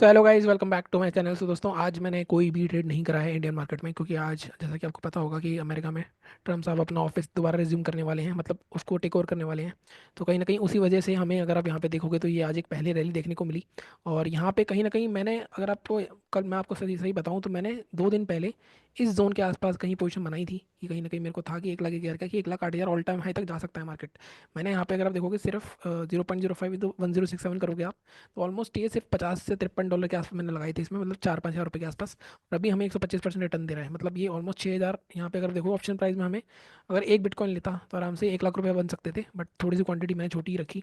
तो hello guys, welcome back to my channel. तो दोस्तों, आज मैंने कोई भी ट्रेड नहीं करा है इंडियन मार्केट में, क्योंकि आज जैसा कि आपको पता होगा कि अमेरिका में ट्रम्प साहब अपना ऑफिस दोबारा रिज्यूम करने वाले हैं, मतलब उसको टेक ओवर करने वाले हैं। तो कहीं ना कहीं उसी वजह से हमें, अगर आप यहाँ पे देखोगे तो ये आज एक पहली रैली देखने को मिली। और यहाँ पे कहीं ना कहीं मैंने, अगर आपको कल मैं आपको सही सही बताऊँ तो मैंने 2 दिन पहले इस जोन के आसपास कहीं पोजीशन बनाई थी कि कहीं ना कहीं मेरे को था कि 1 लाख 11 का, कि 1 लाख 8 हज़ार ऑल टाइम हाई तक जा सकता है मार्केट। मैंने यहाँ पे, अगर आप देखोगे, सिर्फ 0.05 तो 1067 करोगे आप, तो ऑलमोस्ट ये सिर्फ $50 से $53 के आसपास मैंने लगाई थी इसमें, मतलब 4-5 हज़ार रुपये के आसपास। और अभी हमें 125% रिटर्न दे रहा है, मतलब ये ऑलमोस्ट 6 हज़ार। यहाँ पे अगर देखो ऑप्शन प्राइस में हमें, अगर एक बिटकॉइन लेता तो आराम से 1 लाख रुपये बन सकते थे, बट थोड़ी सी क्वांटिटी मैंने छोटी ही रखी,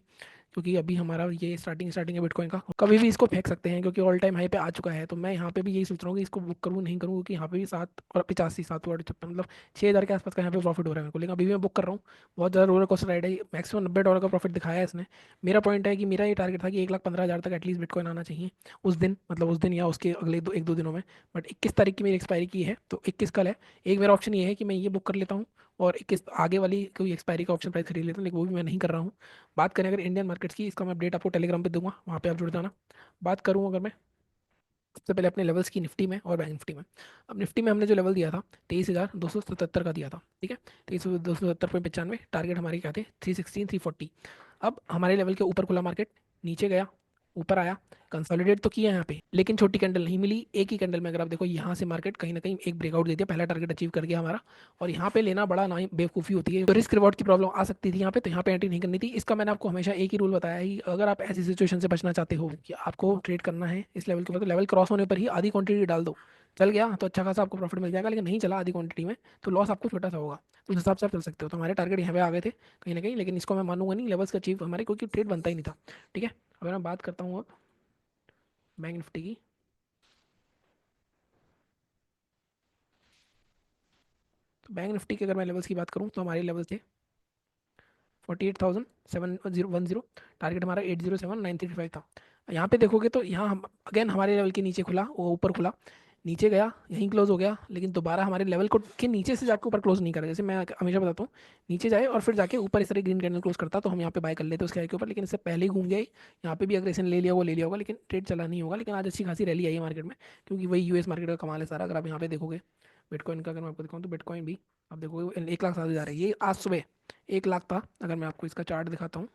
क्योंकि अभी हमारा ये स्टार्टिंग स्टार्टिंग है बिटकॉइन का। कभी भी इसको फेंक सकते हैं क्योंकि ऑल टाइम हाई पे आ चुका है। तो मैं यहाँ पे भी यही सोच रहा हूँ कि इसको बुक करूँ नहीं करूँ, क्योंकि यहाँ पे भी 7 और 85, 7 और 56, मतलब 6 हज़ार के आसपास का यहाँ पे प्रॉफिट हो रहा है मेरे को, लेकिन अभी भी मैं बुक कर रहा हूँ। बहुत ज़्यादा रोलर कोस्टर राइड है, मैक्सिमम $90 का प्रॉफिट दिखाया है इसने। मेरा पॉइंट है कि मेरा ये टारगेट था कि 1,15,000 तक एटलीस्ट बिटकॉइन आना चाहिए उस दिन, मतलब उस दिन या उसके अगले एक दो दिनों में। बट 21 तारीख की मेरी एक्सपायरी की है, तो 21 कल है। एक मेरा ऑप्शन ये है कि मैं ये बुक कर लेता हूँ और 21 आगे वाली कोई एक्सपायरी का ऑप्शन प्राइस खरीद लेता हूँ, लेकिन वो भी मैं नहीं कर रहा हूँ। बात करें अगर इंडियन मार्केट्स की, इसका मैं अपडेट आपको टेलीग्राम पे दूंगा, वहाँ पे आप जुड़ जाना। बात करूँ अगर मैं सबसे पहले अपने लेवल्स की, निफ्टी में और बैंक निफ्टी में। अब निफ्टी में हमने जो लेवल दिया था 23,277 का दिया था, ठीक है। 23,277.95 टारगेट हमारे क्या थे, 316, 340। अब हमारे लेवल के ऊपर खुला मार्केट, नीचे गया, ऊपर आया, कंसोलिडेट तो किया यहाँ पे, लेकिन छोटी कैंडल नहीं मिली। एक ही कैंडल में अगर आप देखो, यहाँ से मार्केट कहीं ना कहीं एक ब्रेकआउट दे दिया, पहला टारगेट अचीव कर गया हमारा। और यहाँ पे लेना बड़ा ना बेवकूफ़ी होती है, तो रिस्क रिवॉर्ड की प्रॉब्लम आ सकती थी यहाँ पे, तो यहाँ पे एंट्री नहीं करनी थी। इसका मैंने आपको हमेशा एक ही रूल बताया है कि अगर आप ऐसी सिचुएशन से बचना चाहते हो कि आपको ट्रेड करना है इस लेवल के ऊपर, तो लेवल क्रॉस होने पर ही आधी क्वांटिटी डाल दो। चल गया तो अच्छा खासा आपको प्रॉफिट मिल जाएगा, लेकिन नहीं चला आधी क्वांटिटी में, तो लॉस आपको छोटा सा होगा। तो उस हिसाब से आप चल सकते हो। तो हमारे टारगेट यहाँ पे आ गए थे कहीं ना कहीं, लेकिन इसको मैं मानूंगा नहीं लेवल्स का अचीव हमारे, क्योंकि ट्रेड बनता ही नहीं था। ठीक है। अगर मैं बात करता हूँ अब बैंक निफ्टी की, तो बैंक निफ्टी के अगर मैं लेवल्स की बात करूँ तो हमारे लेवल थे 48,710। टारगेट हमारा 807,935 था। यहाँ पे देखोगे तो यहाँ हम अगेन हमारे लेवल के नीचे खुला, वो ऊपर खुला, नीचे गया, यहीं क्लोज हो गया, लेकिन दोबारा हमारे लेवल को के नीचे से जाकर ऊपर क्लोज नहीं करा। जैसे मैं हमेशा बताता हूँ, नीचे जाए और फिर जाके ऊपर इस तरह ग्रीन कैंडल क्लोज करता तो हम यहाँ पे बाय कर लेते उसके हाई के ऊपर, लेकिन इससे पहले ही घूम गए। यहाँ पे भी अग्रेशन ले लिया, वो ले लिया होगा, लेकिन ट्रेड चला नहीं होगा। लेकिन आज अच्छी खासी रैली आई है मार्केट में, क्योंकि वही यूएस मार्केट का कमाल है सारा। अगर आप यहाँ पे देखोगे बिटकॉइन का, अगर मैं आपको दिखाऊँ तो बिटकॉइन भी आप देखोगे 1 लाख 7 हज़ार है, ये आज सुबह 1 लाख था। अगर मैं आपको इसका चार्ट दिखाता हूँ,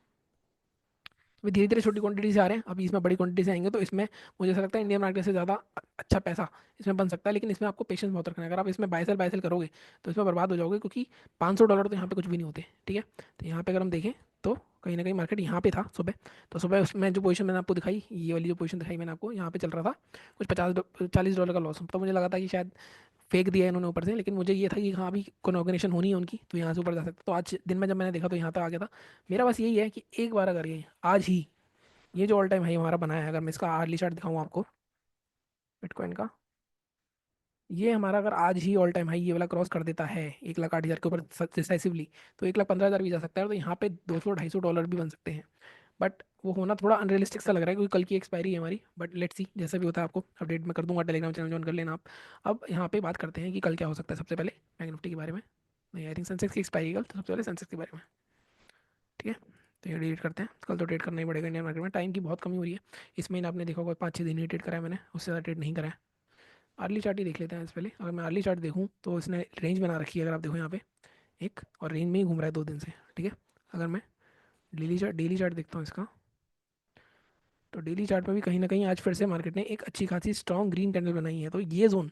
अभी धीरे धीरे छोटी क्वांटिटी से आ रहे हैं, अभी इसमें बड़ी क्वांटिटी से आएंगे, तो इसमें मुझे ऐसा लगता है इंडियन मार्केट से ज़्यादा अच्छा पैसा इसमें बन सकता है। लेकिन इसमें आपको पेशेंस बहुत रखना है। अगर आप इसमें बाय सेल करोगे तो इसमें बर्बाद हो जाओगे, क्योंकि $500 तो यहाँ पे कुछ भी नहीं होते। ठीक है। तो यहाँ पे अगर हम देखें तो कहीं ना कहीं मार्केट यहाँ पे था सुबह, तो सुबह उसमें जो पोजीशन मैंने आपको दिखाई, ये वाली जो पोजीशन दिखाई मैंने आपको, यहाँ पे चल रहा था कुछ 40 40 डॉलर का लॉस। तो मुझे लगा था कि शायद फेंक दिया है इन्होंने ऊपर से, लेकिन मुझे ये था कि हाँ अभी कॉन्ग्रेशन होनी है उनकी, तो यहाँ से ऊपर जा सकता। तो आज दिन में जब मैंने देखा तो यहाँ तक आ गया था। मेरा बस यही है कि एक बार अगर ये आज ही, ये जो ऑल टाइम हाई हमारा बनाया है, अगर मैं इसका आर्ली चार्ट दिखाऊँ आपको बिटकॉइन का, ये हमारा अगर आज ही ऑल टाइम हाई ये वाला क्रॉस कर देता है 1 लाख 8 हज़ार के ऊपर डिसाइसिवली, तो 1,15,000 भी जा सकता है। तो यहाँ पे 200 250 डॉलर भी बन सकते हैं। बट वो होना थोड़ा अनरियलिस्टिक सा लग रहा है, क्योंकि कल की एक्सपायरी है हमारी। बट लेट्स सी, जैसा भी होता है आपको अपडेट मैं कर दूंगा, टेलीग्राम चैनल ज्वाइन कर लेना आप। अब यहाँ पे बात करते हैं कि कल क्या हो सकता है। सबसे पहले बैंक निफ्टी के बारे में नहीं, आई थिंक सेंसेक्स की एक्सपायरी कल, तो सबसे पहले सेंसेक्स के बारे में। ठीक है। तो ये डिलीट करते हैं, कल तो ट्रेड करना ही पड़ेगा इंडियन मार्केट में, टाइम की बहुत कमी हो रही है। इस महीने आपने देखा होगा 5-6 दिन ही ट्रेड करा है मैंने, उससे ज़्यादा ट्रेड नहीं करा है। अर्ली चार्ट ही देख लेते हैं इससे पहले। अगर मैं अर्ली चार्ट देखूँ तो इसने रेंज बना रखी है, अगर आप देखो यहाँ पे एक, और रेंज में ही घूम रहा है 2 दिन से। ठीक है। अगर मैं डेली चार्ट देखता हूँ इसका, तो डेली चार्ट में भी कहीं ना कहीं आज फिर से मार्केट ने एक अच्छी खासी स्ट्रॉन्ग ग्रीन कैंडल बनाई है। तो ये जोन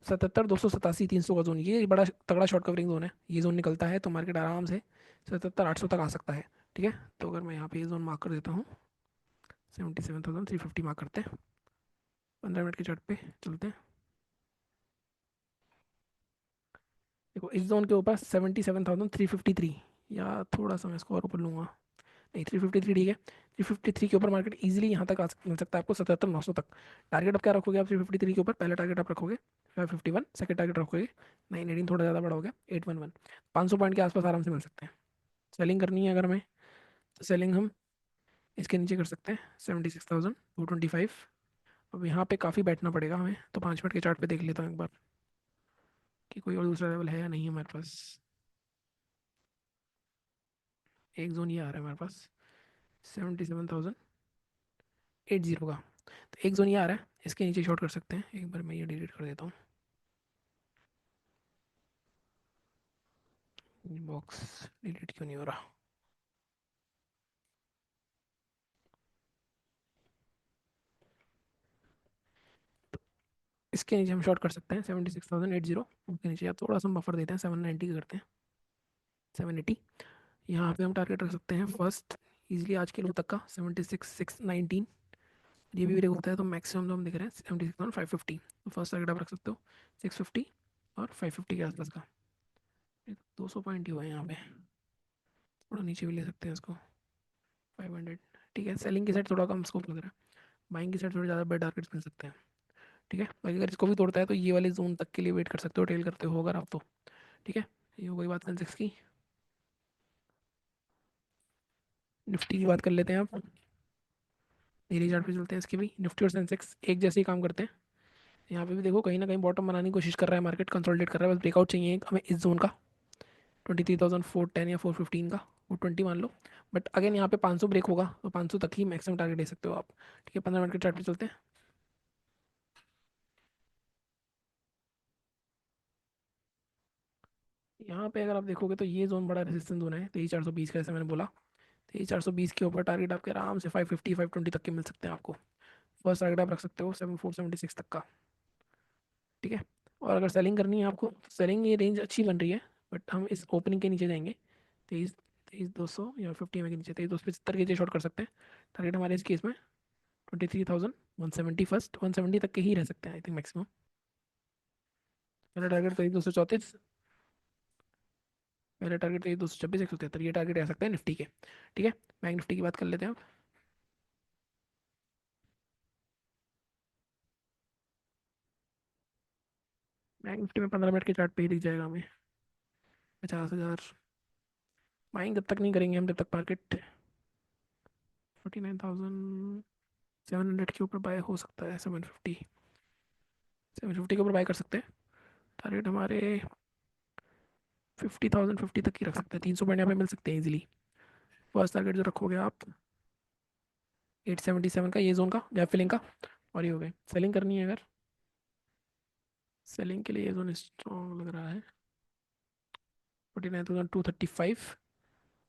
77 287 300 का जोन, ये बड़ा तगड़ा शॉर्ट कवरिंग जोन है। ये जोन निकलता है तो मार्केट आराम से 77 800 तक आ सकता है। ठीक है। तो अगर मैं यहाँ पे ये जोन मार्क कर देता हूँ, 77,350 मार्क करते हैं, 15 मिनट के चार्ट पे चलते हैं। देखो इस जोन के ऊपर 77,353, या थोड़ा सा मैं इसको और ऊपर लूँगा, नहीं 353 ठीक है। 353 के ऊपर मार्केट इजीली यहाँ तक मिल सकता है आपको 77 900 तक। टारगेट अब क्या रखोगे आप 353 के ऊपर, पहला टारगेट आप रखोगे 551, सेकंड टारगेट रखोगे 918, थोड़ा ज़्यादा बड़ा हो गया 811। 500 पॉइंट के आसपास आराम से मिल सकते हैं। सेलिंग करनी है अगर मैं, तो सेलिंग हम इसके नीचे कर सकते हैं 76,225। अब यहाँ पे काफ़ी बैठना पड़ेगा हमें, तो 5 मिनट के चार्ट पे देख लेता हूँ एक बार कि कोई और दूसरा लेवल है या नहीं हमारे पास। एक जोन ये आ रहा है हमारे पास 77,800 का। तो एक जोन ये आ रहा है, इसके नीचे शॉर्ट कर सकते हैं। एक बार मैं ये डिलीट कर देता हूँ, बॉक्स डिलीट क्यों नहीं हो रहा। इसके नीचे हम शॉर्ट कर सकते हैं 76,800। उसके नीचे आप थोड़ा सा बफर देते हैं, 790 का करते हैं, 780। यहाँ पे हम टारगेट रख सकते हैं फर्स्ट इजीली आज के लो तक का 76,619। ये भी ब्रेक होता है तो मैक्सिमम जो हम दिख रहे हैं 76,550। तो फर्स्ट टारगेट आप रख सकते हो 650 और 550 के आसपास का। 200 पॉइंट ही हुआ है यहाँ पे, थोड़ा नीचे भी ले सकते हैं इसको, 500। ठीक है, सेलिंग की साइड थोड़ा कम स्कोप लग रहा है, बाइंग की साइड थोड़े ज़्यादा बेटर टारगेट्स मिल सकते हैं। ठीक है, बाकी अगर इसको भी तोड़ता है तो ये वाले जोन तक के लिए वेट कर सकते हो, टेल करते हो अगर आप तो। ठीक है, ये हो गई बात सेंसेक्स की। निफ्टी की बात कर लेते हैं आप, डेली चार्ट पे चलते हैं। इसकी भी निफ्टी और सेंसेक्स एक जैसे ही काम करते हैं। यहाँ पे भी देखो कहीं ना कहीं बॉटम बनाने की कोशिश कर रहा है मार्केट, कंसोलिडेट कर रहा है, बस ब्रेकआउट चाहिए हमें इस जोन का, 23,410 या 415 का, वो 20 मान लो। बट अगेन यहाँ पे 500 ब्रेक होगा तो 500 तक ही मैक्सिमम टारगेट दे सकते हो आप। ठीक है, 15 मिनट के चार्ट पे चलते हैं। यहाँ पे अगर आप देखोगे तो ये जोन बड़ा रेजिस्टेंस जोन है, 23,420 का, जैसे मैंने बोला। 23,420 के ऊपर टारगेट आपके आराम से 550 520 तक के मिल सकते हैं आपको। फर्स्ट टारगेट आप रख सकते हो 7476 तक का। ठीक है, और अगर सेलिंग करनी है आपको, सेलिंग ये रेंज अच्छी बन रही है, बट हम इस ओपनिंग के नीचे जाएंगे। 23,200 या 50 के नीचे 23,275 के नीचे शॉर्ट कर सकते हैं। टारगेट हमारे इस केस में 23,170, फर्स्ट 170 तक के ही रह सकते हैं आई थिंक मैक्सिमम। पहला टारगेट 23,234, पहला टारगेट 23,226, 173, ये टारगेट रह सकते हैं निफ्टी के। ठीक है, बैंक निफ्टी की बात कर लेते हैं आप। बैंक निफ्टी में 15 मिनट के चार्ट पे ही दिख जाएगा हमें 50,000। बाइंग जब तक नहीं करेंगे हम, जब तक मार्केट 49,700 के ऊपर बाय हो सकता है। 750 के ऊपर बाय कर सकते हैं। टारगेट हमारे 50,050 तक ही रख सकते हैं, 300 पॉइंट यहाँ पे मिल सकते हैं इजीली। फर्स्ट टारगेट जो रखोगे आप 877 का, ये जोन का गैप फिलिंग का। और ये हो गए, सेलिंग करनी है अगर, सेलिंग के लिए ये जोन स्ट्रॉन्ग लग रहा है 49,235।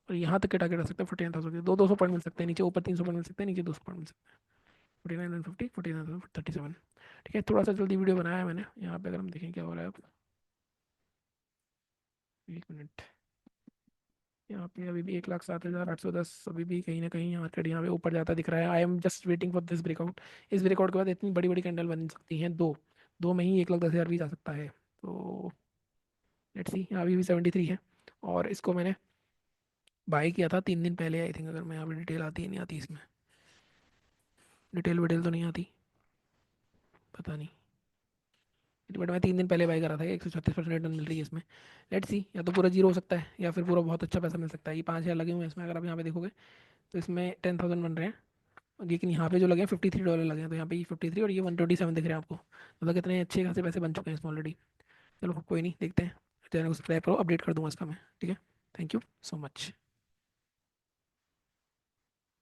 और यहाँ तक के टारगेट रख सकते हैं 49,000 के, 200 पॉइंट मिल सकते हैं नीचे, ऊपर 300 पॉइंट मिल सकते हैं, नीचे 200 पॉइंट मिल सकते हैं। 49,50, 49,037। ठीक है, थोड़ा सा जल्दी वीडियो बनाया है मैंने। यहाँ पे अगर हम देखें क्या हो रहा है अब, एक मिनट। यहाँ पे अभी भी 1,07,810, अभी भी कहीं ना कहीं मार्केट यहाँ पे ऊपर जाता दिख रहा है। I am just waiting for this breakout. इस ब्रेकआउट के बाद इतनी बड़ी बड़ी कैंडल बन सकती हैं, दो दो में ही 1,10,000 भी जा सकता है। तो लेट्स सी, अभी भी 73 है। और इसको मैंने बाई किया था 3 दिन पहले आई थिंक, अगर मैं यहाँ पे डिटेल आती है नहीं आती इसमें, डिटेल विटेल तो नहीं आती, पता नहीं। बट मैं 3 दिन पहले बाई करा था, 136% रिटर्न मिल रही है इसमें। लेट्स सी, या तो पूरा जीरो हो सकता है या फिर पूरा बहुत अच्छा पैसा मिल सकता है। ये 5,000 लगे हुए हैं इसमें, अगर आप यहाँ पे देखोगे तो इसमें 10,000 बन रहे हैं। लेकिन यहाँ पे जो लगे हैं $53 लगे हैं, तो यहाँ पे ये 53 और ये 127 दिख रहे हैं आपको, मतलब कितने अच्छे खासे पैसे बन चुके हैं इसमें ऑलरेडी। चलो कोई नहीं, देखते हैं। चैनल को सब्सक्राइब करो, अपडेट कर दूंगा इसका मैं। ठीक है, थैंक यू सो मच।